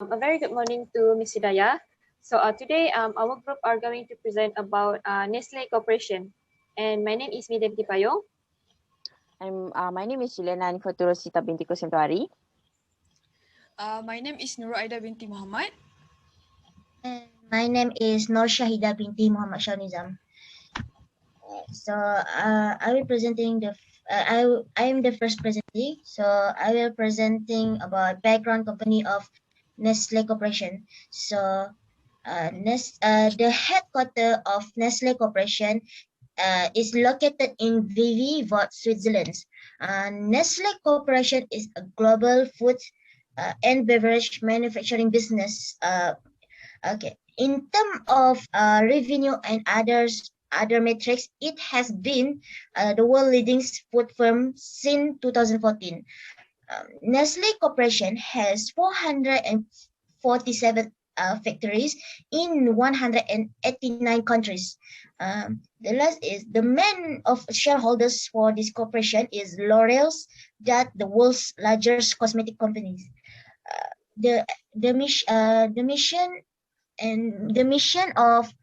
A very good morning to Ms. Hidayah. So today our group are going to present about Nestle Corporation. And my name is Midevti Payong. My name is Juliana Nifaturo Sita binti Kusimtuari. My name is Nurul Aida binti Muhammad. And my name is Nur Shahida binti Muhammad Shaunizam. So I will presenting the I am the first presenting. So I will presenting about background company of Nestle Corporation. So the headquarters of Nestle Corporation is located in Vevey, Vaud, Switzerland. Nestle Corporation is a global food and beverage manufacturing business. Okay. In terms of revenue and other metrics, it has been the world leading food firm since 2014. Nestle Corporation has 447 factories in 189 countries. The last is the main of shareholders for this corporation is L'Oreal, that the world's largest cosmetic companies. The mission of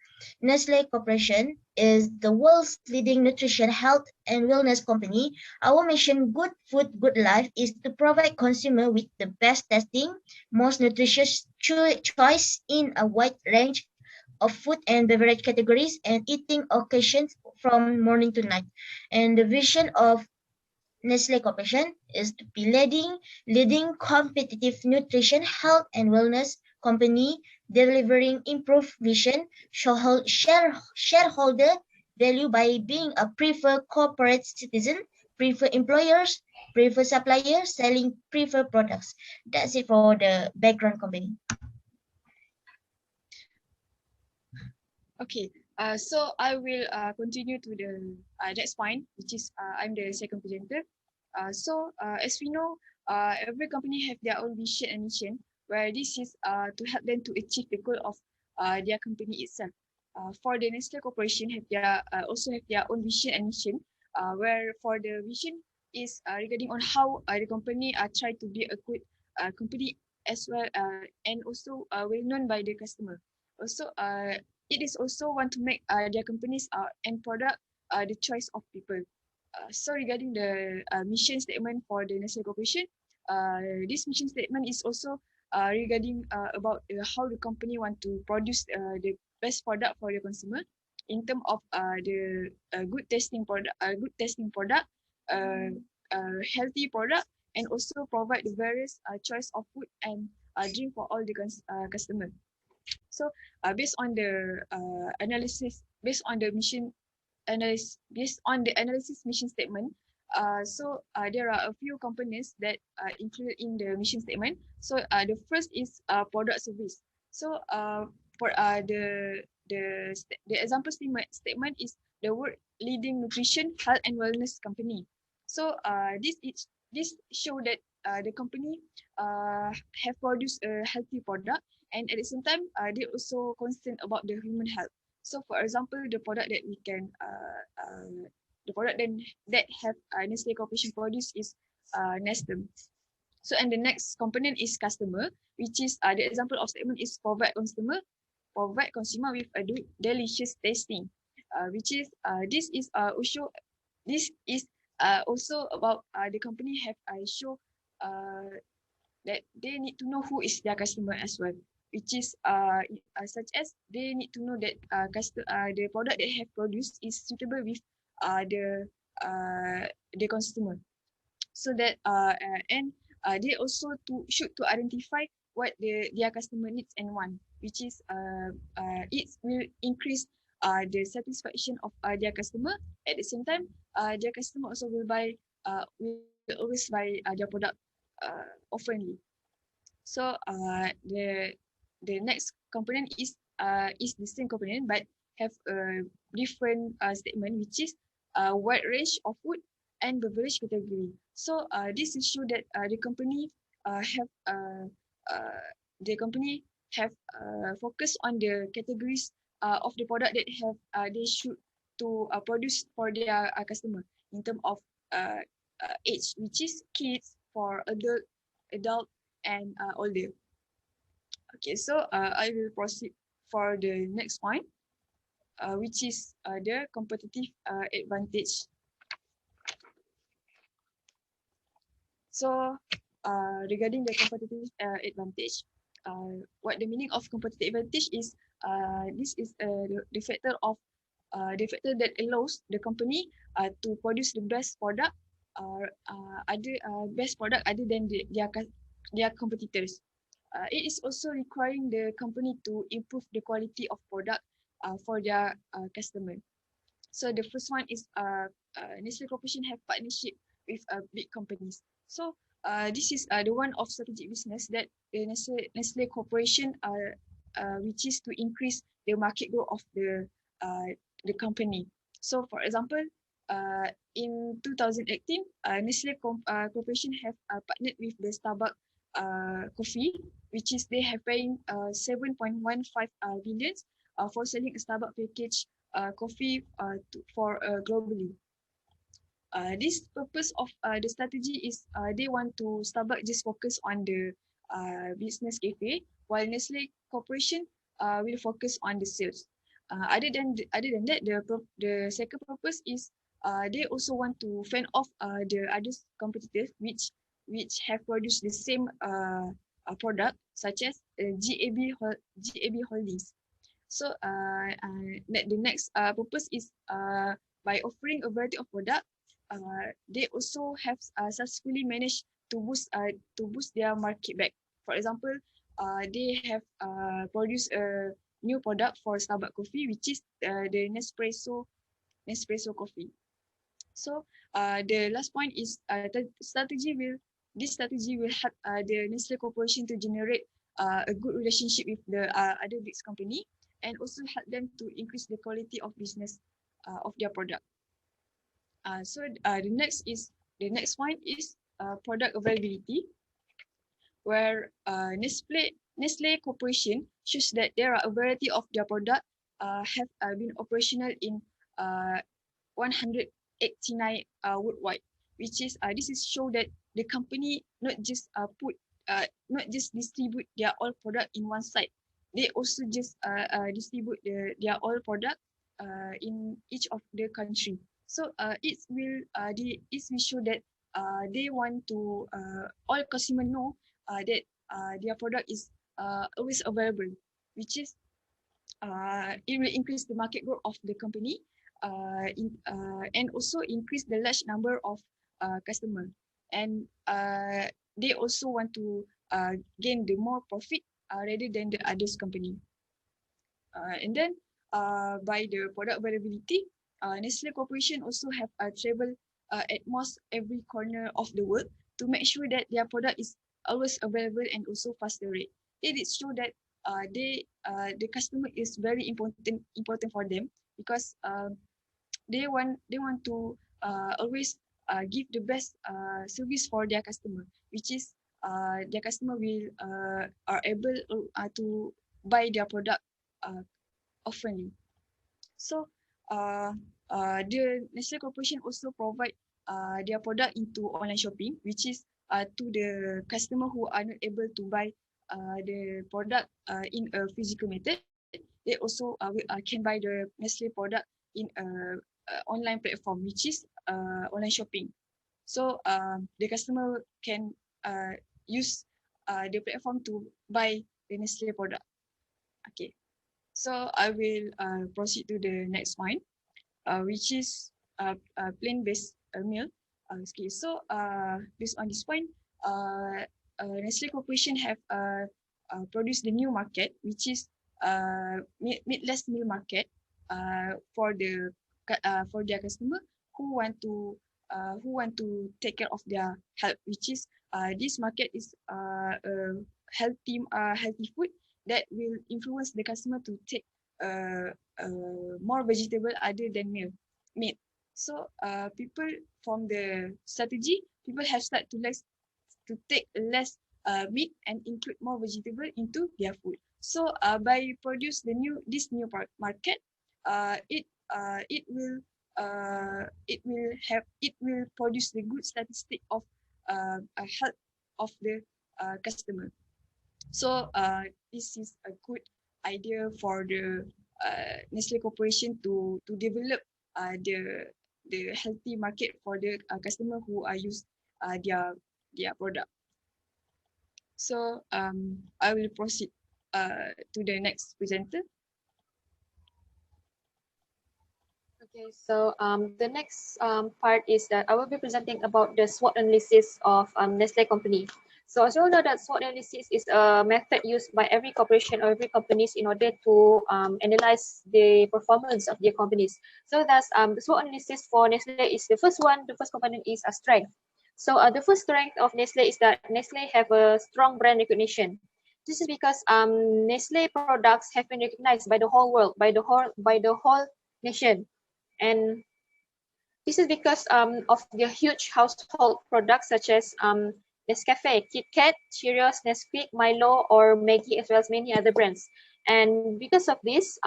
Nestle Corporation is the world's leading nutrition, health, and wellness company. Our mission, good food, good life, is to provide consumer with the best tasting, most nutritious choice in a wide range of food and beverage categories and eating occasions from morning to night. And the vision of Nestle Corporation is to be leading competitive nutrition, health, and wellness company, delivering improved vision, shareholder value by being a preferred corporate citizen, preferred employers, preferred suppliers, selling preferred products. That's it for the background company. Okay, so I will continue to the next point, which is I'm the second presenter. As we know, every company have their own vision and mission, where this is to help them to achieve the goal of their company itself. For the Nestle Corporation, also have their own vision and mission, where for the vision is regarding on how the company try to be a good company as well, and also well known by the customer. Also, it is also want to make their companies and product the choice of people. So regarding the mission statement for the Nestle Corporation, this mission statement is also regarding about how the company want to produce the best product for the consumer in terms of the good tasting product, healthy product, and also provide the various choice of food and drink for all the customer. So based on the analysis, based on the analysis mission statement, there are a few components that are included in the mission statement. So the first is product service. So for the example statement is the word leading nutrition, health, and wellness company. So this show that the company have produced a healthy product, and at the same time they also concerned about the human health. So for example, the product that we can the product that have Nestle Corporation produce is Nestle. So and the next component is customer, which is the example of statement is provide consumer with a delicious tasting, which is this is also about the company have show that they need to know who is their customer as well, which is such as they need to know that the product they have produced is suitable with the consumer, so that and they also should to identify what their customer needs and want, which is it will increase the satisfaction of their customer. At the same time, their customer also will always buy their product oftenly. So the next component is the same component but have a different statement, which is a wide range of food and beverage category. So this is show that the company have focus on the categories of the product that they should to produce for their customer in terms of age, which is kids, for adult and older. Okay, so I will proceed for the next point, which is the competitive advantage. So regarding the competitive advantage, what the meaning of competitive advantage is, this is the factor of the factor that allows the company to produce the best product, other best product other than their competitors. It is also requiring the company to improve the quality of product for their customer. So the first one is Nestle Corporation have partnership with big companies. So this is the one of strategic business that the Nestle Corporation which is to increase the market growth of the company. So for example, in 2018, Nestle Corporation have partnered with the Starbucks coffee, which is they have paying 7.15 billion for selling a Starbucks package coffee globally. This purpose of the strategy is they want to Starbucks just focus on the business cafe, while Nestle Corporation will focus on the sales. Other than that, the second purpose is they also want to fend off the other competitors which have produced the same product, such as GAB Holdings. So the next purpose is by offering a variety of product, they also have successfully managed to boost their market back. For example, they have produced a new product for Starbucks coffee, which is the Nespresso coffee. So the last point is this strategy will help the Nestle Corporation to generate a good relationship with the other big company, and also help them to increase the quality of business of their product. So the next point is product availability, where Nestle Corporation shows that there are a variety of their product have been operational in 189 worldwide, which is this is show that the company not just distribute their all product in one site. They also just distribute their all product in each of the country. So it will show that they want to all customer know that their product is always available, which is it will increase the market growth of the company, and also increase the large number of customer, and they also want to gain the more profit rather than the others company. And then by the product availability, Nestle Corporation also have travel at most every corner of the world to make sure that their product is always available and also faster rate. It is show that the customer is very important for them, because they want to always give the best service for their customer, which is their customer will are able to buy their product oftenly. So the Nestle Corporation also provide their product into online shopping, which is to the customer who are not able to buy the product in a physical method. They also can buy the Nestle product in a online platform, which is online shopping. So the customer can use the platform to buy the Nestle product. Okay, so I will proceed to the next point, which is plant-based meal. Okay, so based on this point, Nestle Corporation have produced the new market, which is meatless meal market for their customer who want to take care of their health, which is this market is healthy food that will influence the customer to take more vegetable other than meat. So people from the strategy, people have started to take less meat and include more vegetable into their food. So by produce this new market, it will produce the good statistic of health of the customer. So this is a good idea for the Nestle Corporation to develop the healthy market for the customer who are use their product. So I will proceed to the next presenter. Okay, so the next part is that I will be presenting about the SWOT analysis of Nestle company. So as you all know that SWOT analysis is a method used by every corporation or every companies in order to analyze the performance of their companies. So that's the SWOT analysis for Nestle is the first one. The first component is a strength. So the first strength of Nestle is that Nestle have a strong brand recognition. This is because Nestle products have been recognized by the whole world, by the whole nation. And this is because of their huge household products such as Nescafe, Kit Kat, Cheerios, Nesquik, Milo, or Maggi, as well as many other brands. And because of this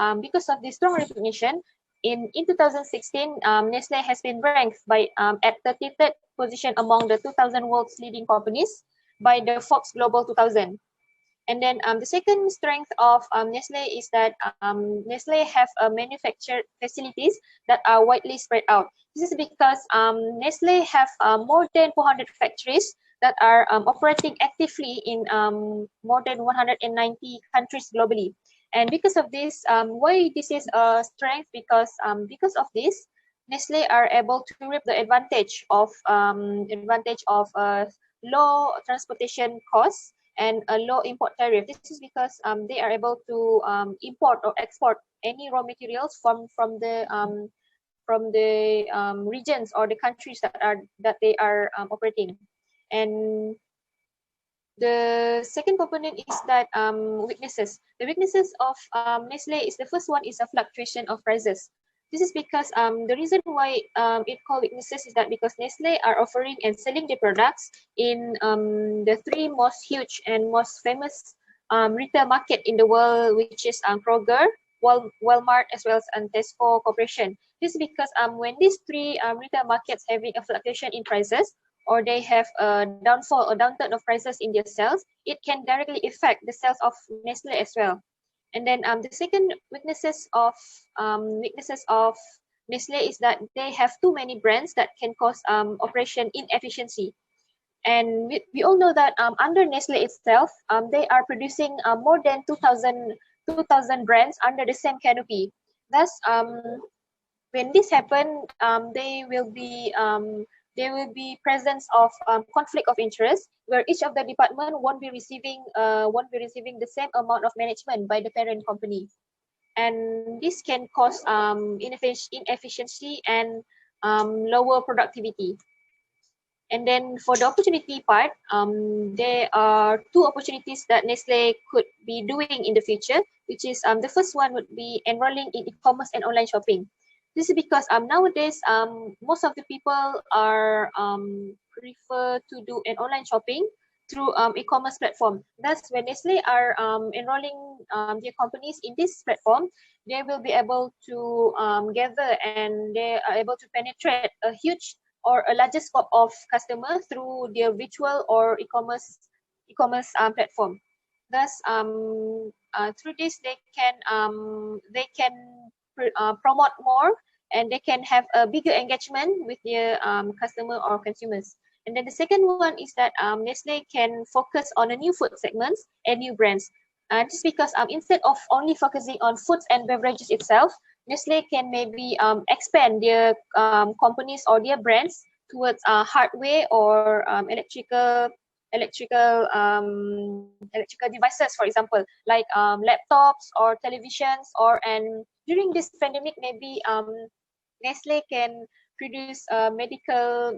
strong recognition, in 2016, Nestle has been ranked by at 33rd position among the 2000 world's leading companies by the Forbes Global 2000. And then the second strength of Nestle is that Nestle have manufactured facilities that are widely spread out. This is because Nestle have more than 400 factories that are operating actively in more than 190 countries globally. And because of this, why this is a strength? Because of this, Nestle are able to reap the advantage of low transportation costs and a low import tariff. This is because they are able to import or export any raw materials from the regions or the countries that they are operating. And the second component is that weaknesses. The weaknesses of Nestle is the first one is a fluctuation of prices. This is because the reason why it called weaknesses is that because Nestle are offering and selling the products in the three most huge and most famous retail market in the world, which is Kroger, Walmart, as well as Tesco Corporation. This is because when these three retail markets having a fluctuation in prices, or they have a downfall or downturn of prices in their sales, it can directly affect the sales of Nestle as well. And then the second weaknesses of Nestle is that they have too many brands that can cause operation inefficiency. And we all know that under Nestle itself, they are producing more than 2,000 brands under the same canopy. Thus, when this happen, there will be presence of conflict of interest, where each of the department won't be receiving the same amount of management by the parent company, and this can cause inefficiency and lower productivity. And then for the opportunity part, there are two opportunities that Nestle could be doing in the future, which is the first one would be enrolling in e-commerce and online shopping. This is because nowadays most of the people are prefer to do an online shopping through e-commerce platform. Thus, when Nestle are enrolling their companies in this platform, they will be able to gather and they are able to penetrate a huge or a larger scope of customers through their virtual or e-commerce platform. Thus, through this they can promote more, and they can have a bigger engagement with their customer or consumers. And then the second one is that Nestle can focus on a new food segments and new brands. Just because instead of only focusing on foods and beverages itself, Nestle can maybe expand their companies or their brands towards hardware or electrical devices, for example, like laptops or televisions, or and during this pandemic, maybe Nestle can produce medical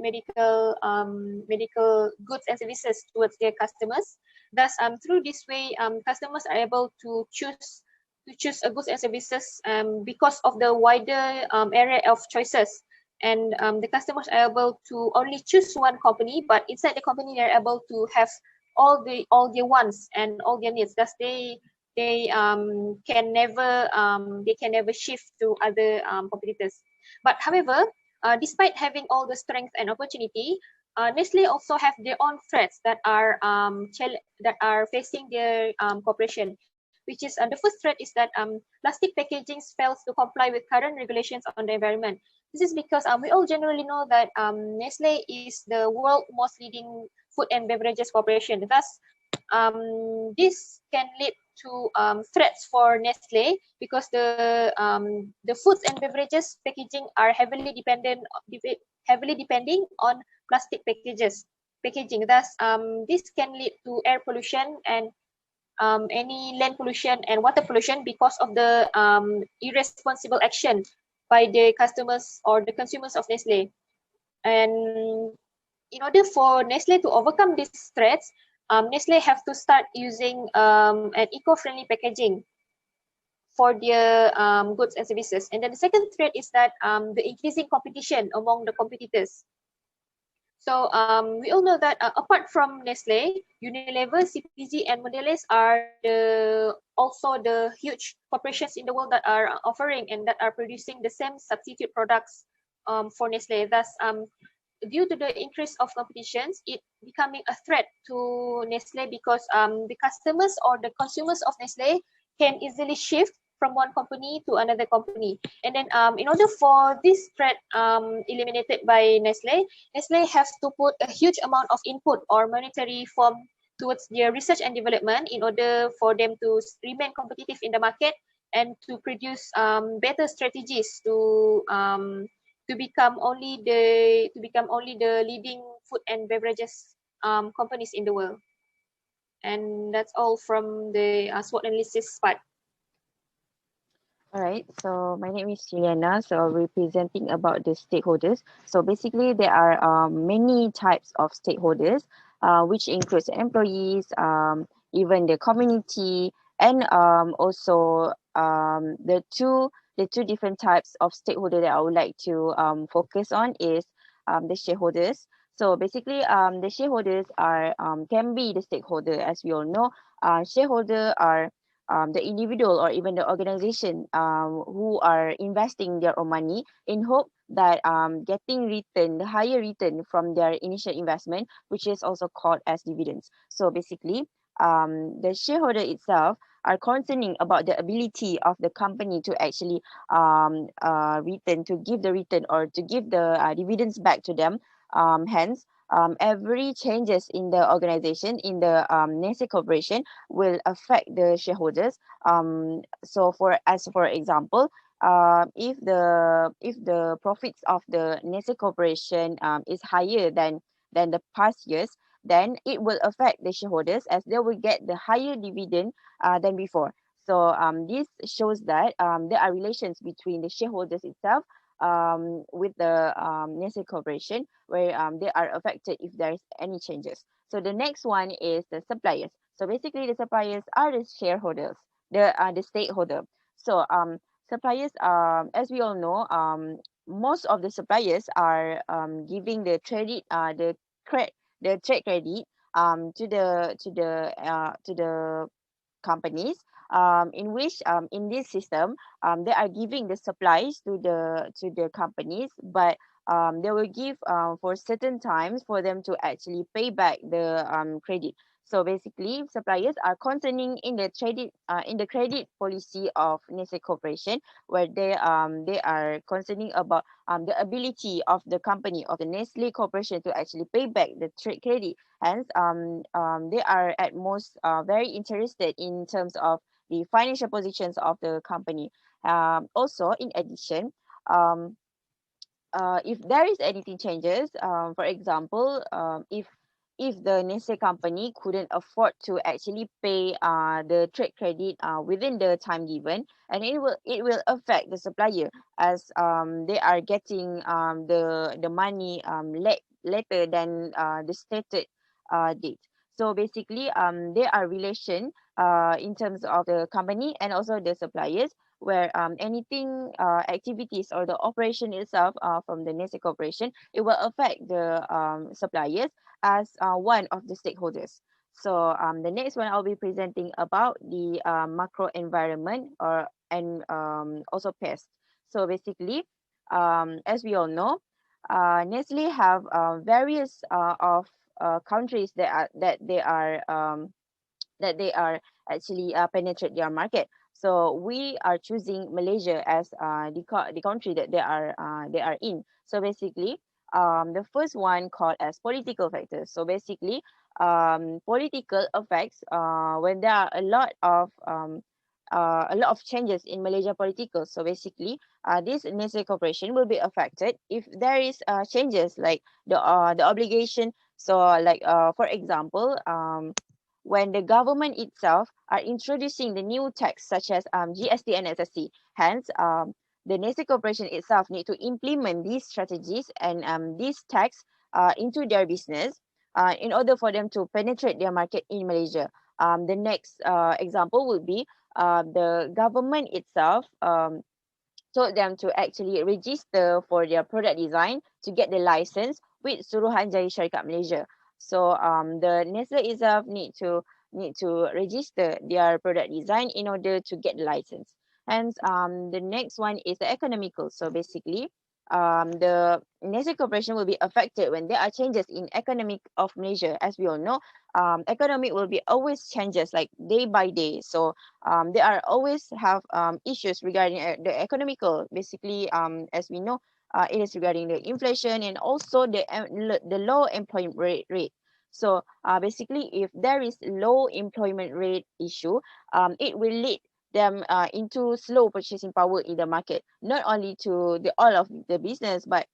goods and services towards their customers. Thus, through this way, customers are able to choose a goods and services because of the wider area of choices. And the customers are able to only choose one company, but inside the company they're able to have all their wants and all their needs. Thus, they can never shift to other competitors. But however, despite having all the strength and opportunity, Nestle also have their own threats that are facing their corporation, which is the first threat is that plastic packaging fails to comply with current regulations on the environment. This is because we all generally know that Nestle is the world most leading food and beverages corporation. Thus, this can lead to threats for Nestle because the foods and beverages packaging are heavily depending on plastic packaging. Thus, this can lead to air pollution and any land pollution and water pollution because of the irresponsible action by the customers or the consumers of Nestle. And in order for Nestle to overcome these threats, Nestle have to start using an eco-friendly packaging for their goods and services. And then the second threat is that the increasing competition among the competitors. So we all know that apart from Nestle, Unilever, CPG, and Mondelez are also the huge corporations in the world that are offering and that are producing the same substitute products for Nestle. Thus, due to the increase of competitions, it becoming a threat to Nestle because the customers or the consumers of Nestle can easily shift from one company to another company. And then in order for this threat eliminated by Nestle has to put a huge amount of input or monetary form towards their research and development in order for them to remain competitive in the market and to produce better strategies to become only the leading food and beverages companies in the world. And that's all from the SWOT analysis part. All right, so my name is Juliana. So representing about the stakeholders. So basically, there are many types of stakeholders, which includes employees, even the community, and also the two different types of stakeholder that I would like to focus on is the shareholders. So basically, the shareholders are can be the stakeholder, as we all know. Shareholder are the individual or even the organization who are investing their own money in hope that getting return, the higher return from their initial investment, which is also called as dividends. So basically, the shareholder itself are concerning about the ability of the company to actually return, to give the return or to give the dividends back to them. Hence, every changes in the organization, in the Nestle Corporation, will affect the shareholders. So for example, if the profits of the Nestle Corporation is higher than the past years, then it will affect the shareholders as they will get the higher dividend than before. So this shows that there are relations between the shareholders itself with the Nestle Corporation, where they are affected if there is any changes. So the next one is the suppliers. So basically, the suppliers are the shareholders, the stakeholder. So suppliers, as we all know, most of the suppliers are giving the credit, the trade credit to the companies, in which in this system they are giving the supplies to the companies, but they will give for certain times for them to actually pay back the credit. So basically, suppliers are concerning in the credit policy of Nestle Corporation, where they are concerning about the ability of the company of the Nestle Corporation to actually pay back the trade credit. Hence, they are at most very interested in terms of the financial positions of the company. Also, in addition, um, if there is anything changes, for example, if the Nestle company couldn't afford to actually pay the trade credit within the time given, and it will affect the supplier as they are getting the money later than the stated date. So basically, there are relation in terms of the company and also the suppliers, where anything activities or the operation itself from the Nestle Corporation, it will affect the suppliers as one of the stakeholders. So the next one I'll be presenting about the macro environment and also pests. So basically, as we all know, Nestle have various of countries that they are actually penetrate their market. So we are choosing Malaysia as the country that they are in. So basically, the first one called as political factors. So basically, political effects when there are a lot of changes in Malaysia political. So basically, this Nestle Corporation will be affected if there is changes like the obligation. So like for example, when the government itself are introducing the new tax such as GST and SSC. Hence, the Nestle Corporation itself need to implement these strategies and these tax into their business in order for them to penetrate their market in Malaysia. The next example would be the government itself told them to actually register for their product design to get the license with Suruhanjaya Syarikat Malaysia. So the Nestle itself need to register their product design in order to get the license. Hence, the next one is the economical. So basically, the Nestle Corporation will be affected when there are changes in economic of Malaysia. As we all know, economic will be always changes like day by day. So there are always have issues regarding the economical. Basically, as we know, it is regarding the inflation and also the low employment rate. So basically, if there is low employment rate issue, it will lead them into slow purchasing power in the market. Not only to the all of the business, but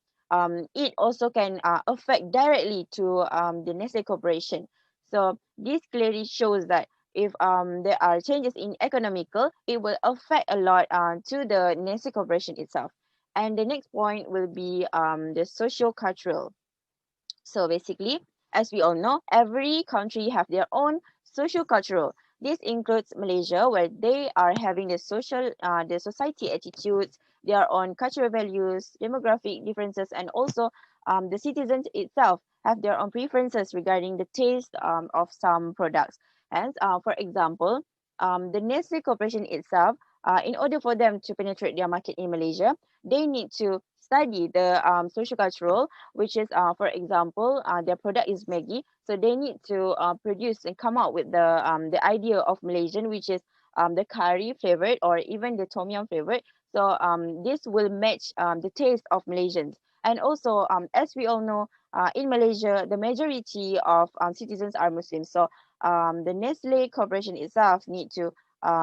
it also can affect directly to the Nestle Corporation. So this clearly shows that if there are changes in economical, it will affect a lot to the Nestle Corporation itself. And the next point will be the socio-cultural. So basically, as we all know, every country have their own social cultural. This includes Malaysia, where they are having the society attitudes, their own cultural values, demographic differences, and also the citizens itself have their own preferences regarding the taste of some products. And for example, the Nestle Corporation itself, in order for them to penetrate their market in Malaysia, they need to study the social cultural, which is for example their product is Maggi, so they need to produce and come out with the idea of Malaysian, which is the curry favorite or even the tom yum favorite. So this will match the taste of Malaysians. And also as we all know, in Malaysia the majority of citizens are Muslims. So the Nestle Corporation itself need to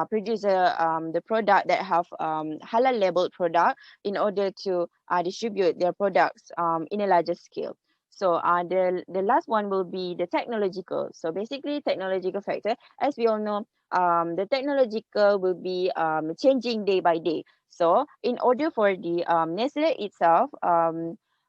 produce the product that have halal labeled product in order to distribute their products in a larger scale. So the last one will be the technological. So basically, technological factor, as we all know, the technological will be changing day by day. So in order for the Nestle itself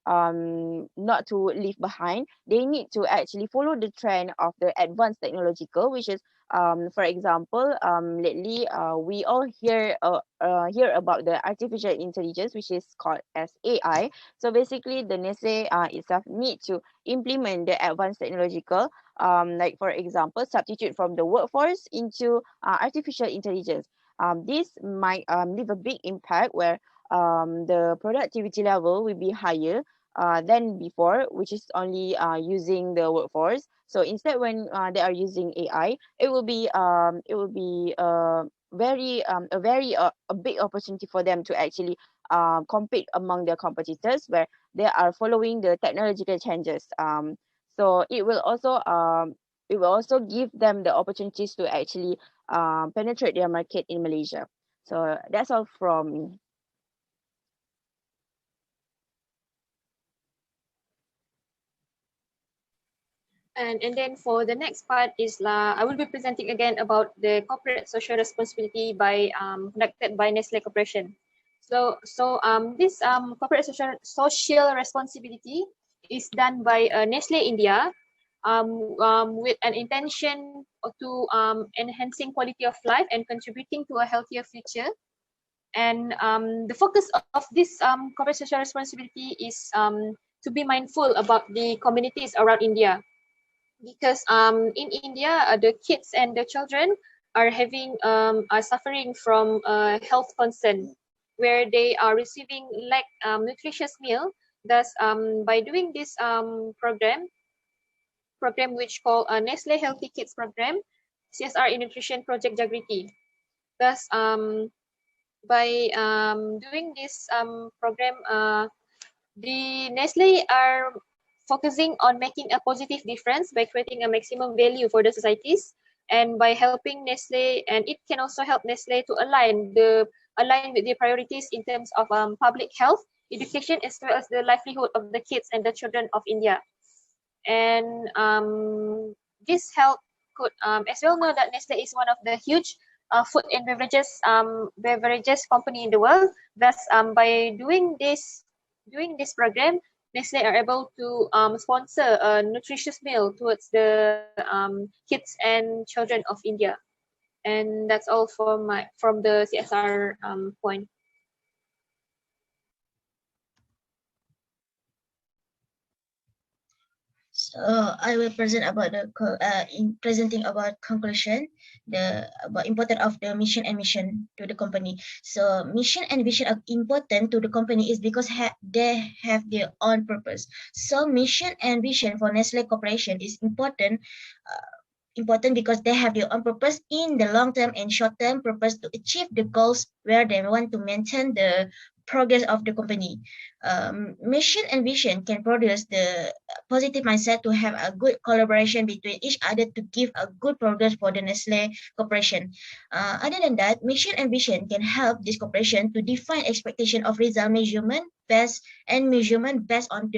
not to leave behind, they need to actually follow the trend of the advanced technological, which is for example, lately we all hear about the artificial intelligence, which is called as AI. So basically, the Nestle itself need to implement the advanced technological, like for example, substitute from the workforce into artificial intelligence. This might leave a big impact where the productivity level will be higher than before, which is only using the workforce. So instead, when they are using AI, it will be a very a big opportunity for them to actually compete among their competitors, where they are following the technological changes. So it will also give them the opportunities to actually penetrate their market in Malaysia. So that's all from me. And then for the next part is I will be presenting again about the corporate social responsibility by conducted by Nestle Corporation. This corporate social responsibility is done by Nestle India with an intention to enhancing quality of life and contributing to a healthier future. And the focus of this corporate social responsibility is to be mindful about the communities around India, because in India the kids and the children are suffering from health concern, where they are receiving lack nutritious meal Thus, by doing this program which called Nestle Healthy Kids Program, CSR in Nutrition Project Jagriti. Thus, by doing this program, the Nestle are focusing on making a positive difference by creating a maximum value for the societies, and by helping Nestle, and it can also help Nestle to align with the priorities in terms of public health, education, as well as the livelihood of the kids and the children of India. And this help could, as we all know that Nestle is one of the huge food and beverages company in the world. Thus, by doing this program, Nestle are able to sponsor a nutritious meal towards the kids and children of India. And that's all from the CSR point. So I will present about in presenting about conclusion, about important of the mission and vision to the company. So mission and vision are important to the company is because they have their own purpose. So mission and vision for Nestle Corporation is important because they have their own purpose in the long term and short term purpose to achieve the goals where they want to maintain the progress of the company. Mission and vision can produce the positive mindset to have a good collaboration between each other to give a good progress for the Nestle Corporation. Other than that, mission and vision can help this corporation to define expectation of result measurement based on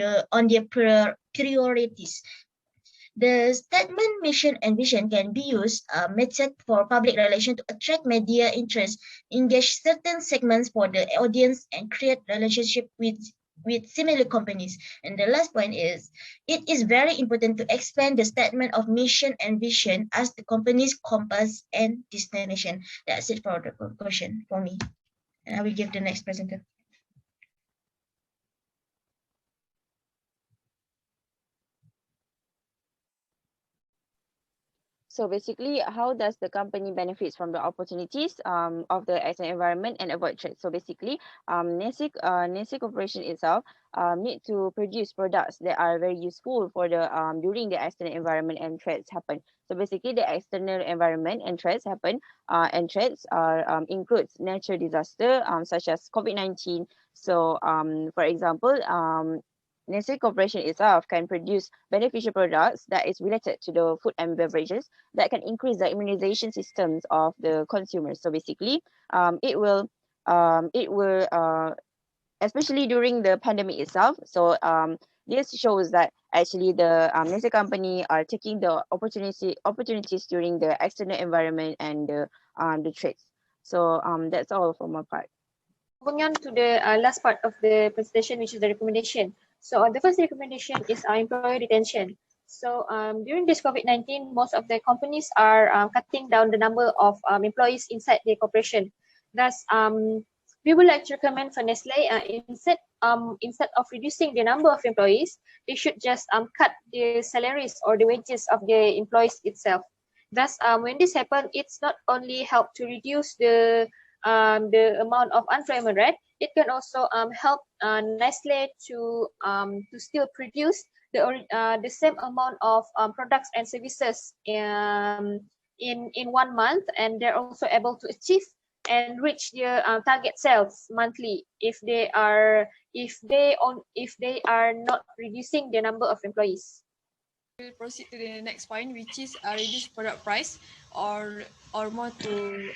their priorities. The statement mission and vision can be used method for public relation to attract media interest, engage certain segments for the audience, and create relationship with similar companies. And the last point is, it is very important to expand the statement of mission and vision as the company's compass and destination. That's it for the conclusion for me. And I will give the next presenter. So basically, how does the company benefits from the opportunities of the external environment and avoid threats? So basically, Nestle Corporation itself need to produce products that are very useful for the during the external environment and threats happen. So basically, the external environment and threats happen, and threats are includes natural disaster such as COVID-19. So for example, Nestle Corporation itself can produce beneficial products that is related to the food and beverages that can increase the immunization systems of the consumers. So basically, it will especially during the pandemic itself. So this shows that actually the Nestle company are taking the opportunities during the external environment and the trades. So that's all for my part. Moving on to the last part of the presentation, which is the recommendation. So the first recommendation is employee retention. So during this COVID-19, most of the companies are cutting down the number of employees inside the corporation. Thus, we would like to recommend for Nestle, instead of reducing the number of employees, they should just cut the salaries or the wages of the employees itself. Thus, when this happens, it's not only help to reduce the amount of unemployment rate, it can also help Nestle to still produce the same amount of products and services in 1 month, and they're also able to achieve and reach their target sales monthly if they are not reducing the number of employees. We'll proceed to the next point, which is reduce product price or more to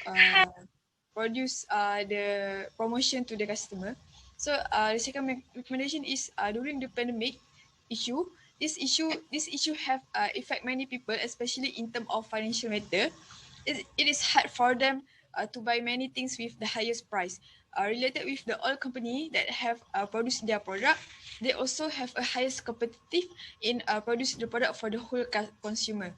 produce the promotion to the customer. So the second recommendation is during the pandemic issue. This issue have affect many people, especially in terms of financial matter. It is hard for them to buy many things with the highest price. Related with the oil company that have produced their product, they also have a highest competitive in producing the product for the whole consumer.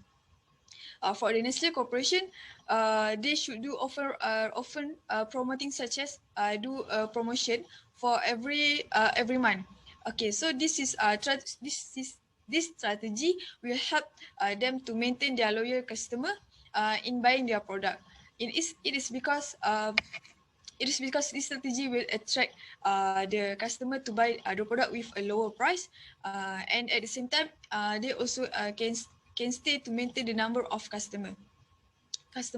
For the Nestle Corporation, they should do often promoting such as do a promotion for every month. Okay, so this strategy will help them to maintain their loyal customer in buying their product. It is because it is because this strategy will attract the customer to buy the product with a lower price, and at the same time, they also can stay to maintain the number of customer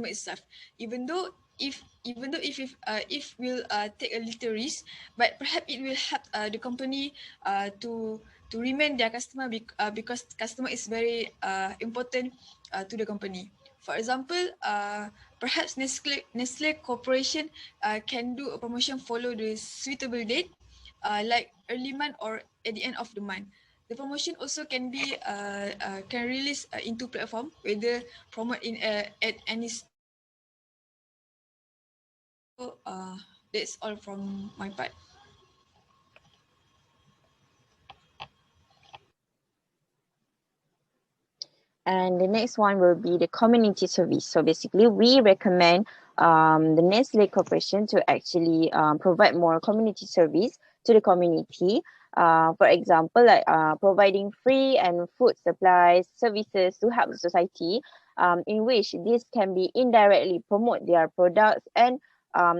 itself. Even though if will take a little risk, but perhaps it will help the company to remain their customer because customer is very important to the company. For example, perhaps Nestle Corporation can do a promotion follow the suitable date, like early month or at the end of the month. The promotion also can be can release into platform, whether promote in at any store or online. So that's all from my part. And the next one will be the community service. So basically, we recommend the Nestle Corporation to actually provide more community service to the community. For example, like providing free and food supplies services to help the society, in which this can be indirectly promote their products and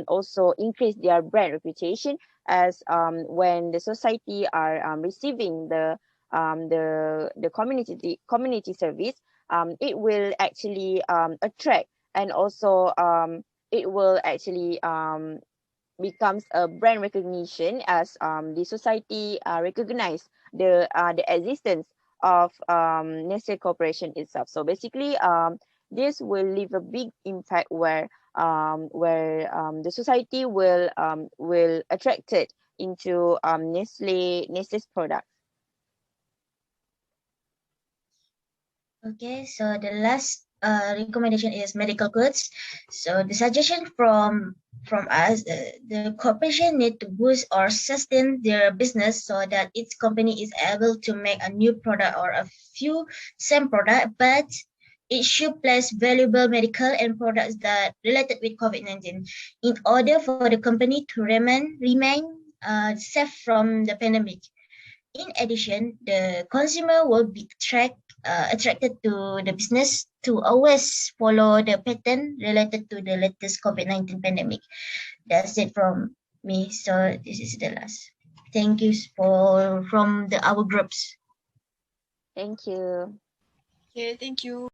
also increase their brand reputation, as when the society are receiving the community service, it will actually attract, and also it will actually becomes a brand recognition, as the society recognize the existence of Nestle Corporation itself. So basically, this will leave a big impact where the society will attracted into Nestle's products. Okay, so the last recommendation is medical goods. So the suggestion from us, the corporation need to boost or sustain their business so that its company is able to make a new product or a few same product, but it should place valuable medical and products that related with COVID-19 in order for the company to remain safe from the pandemic. In addition, the consumer will be attracted to the business to always follow the pattern related to the latest COVID-19 pandemic. That's it from me. So this is the last. Thank you for from our groups. Thank you. Okay, thank you.